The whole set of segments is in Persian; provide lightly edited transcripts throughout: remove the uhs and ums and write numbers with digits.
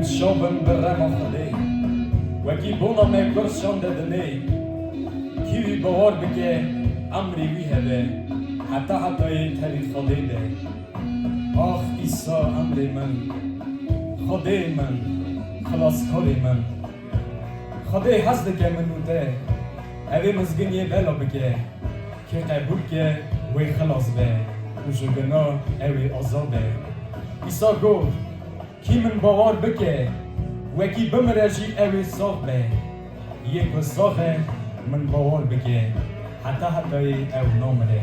شابم برم خلی وکی بونا می کرشان ددنی کیوی باور بگه امری وی هبه حتی تری خلی ده آخ ایسا امری من خدای من خلاصکاری من خدای حضد که منو ده اوی مزگنی بلا بگه که قبول که وی خلاص به و جگنا اوی آزابه ایسا گفت کی من باور بکه وکی بمرجی اوی صاف به یک و صافه من باور بکه حتی او نامره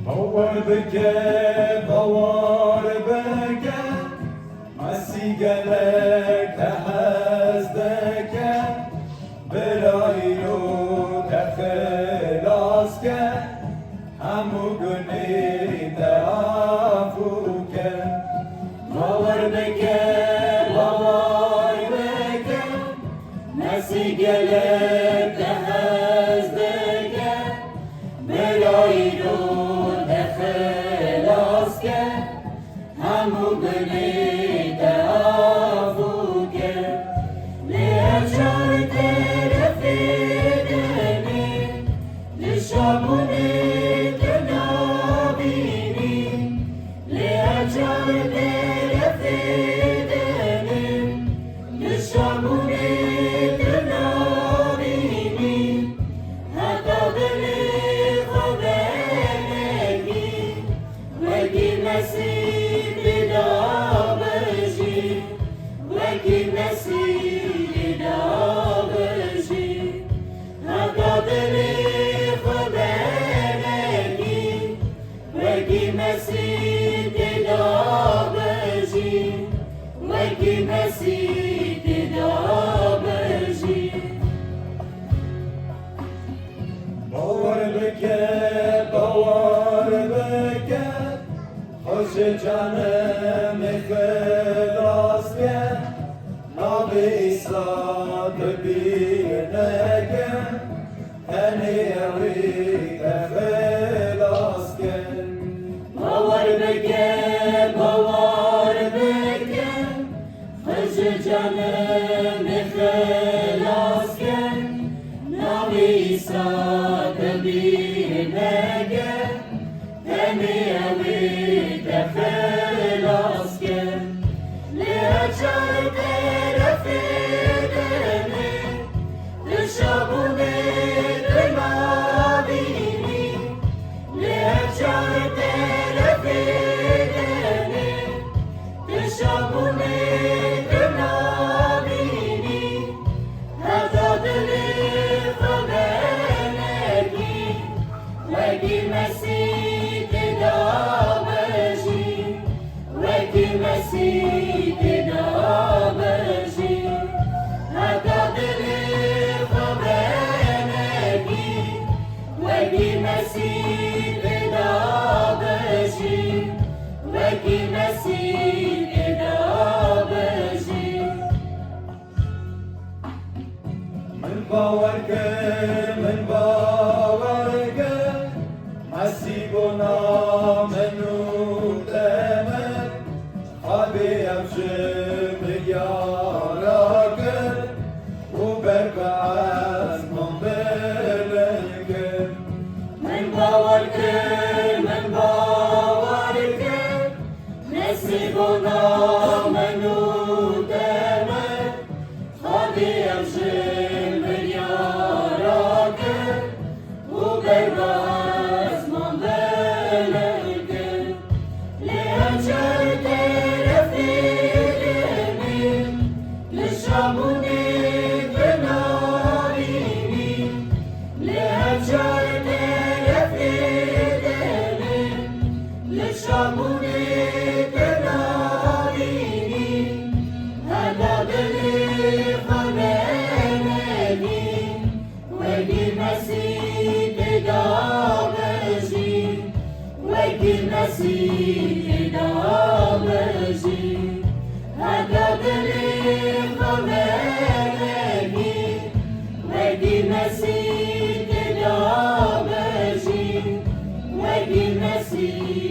باور بکه باور بکه مسی گلک هزدکه برای رو تخلاص که همو گنی تعفو که باور بکه مسی گلک هزدکه برای رو تخلاص که همو گنی تعفو که لیچار طرفی دنی لشابونی تنابینی لیچار طرفی دنی لشابونی تنابینی حتی دلی خوبنگی وگی مسیح دابشی وگی مسیح دابشی حتی دلی خوبنگی وگی مسیح دابشی وگی مسیح دابشی باور بکه خوش جانم خلاص که نام عیسی ببینه که هنی اوی خلاص که باور بکه خوش جانم خلاص که نام عیسی ببینه که هنی اوی خلاص که لیچار طرفی دنی لشابونی تنابینی لیچار طرفی دنی لشابونی تنابینی حتی دلی خوبنگی وگی مسیح دابشی وگی مسیح دابشی حتی دلی خوبنگی وگی مسیح دابشی وگی مسیح دابشی من باور که مسیح گناه منو دمه خوابی افشم یارا کرد و بربعز من بلنگه من باور که مسیح گناه منو دمه خوابی افشم یارا کرد و بربعز من بلنگه لیچار طرفی دنی لشابونی تنابینی لیچار طرفی دنی لشابونی تنابینی حتی دلی خوبنگی وگی مسیح دابشی وگی مسیح دابشی حتی دلی خوبنگی وگی مسیح دابشی بجی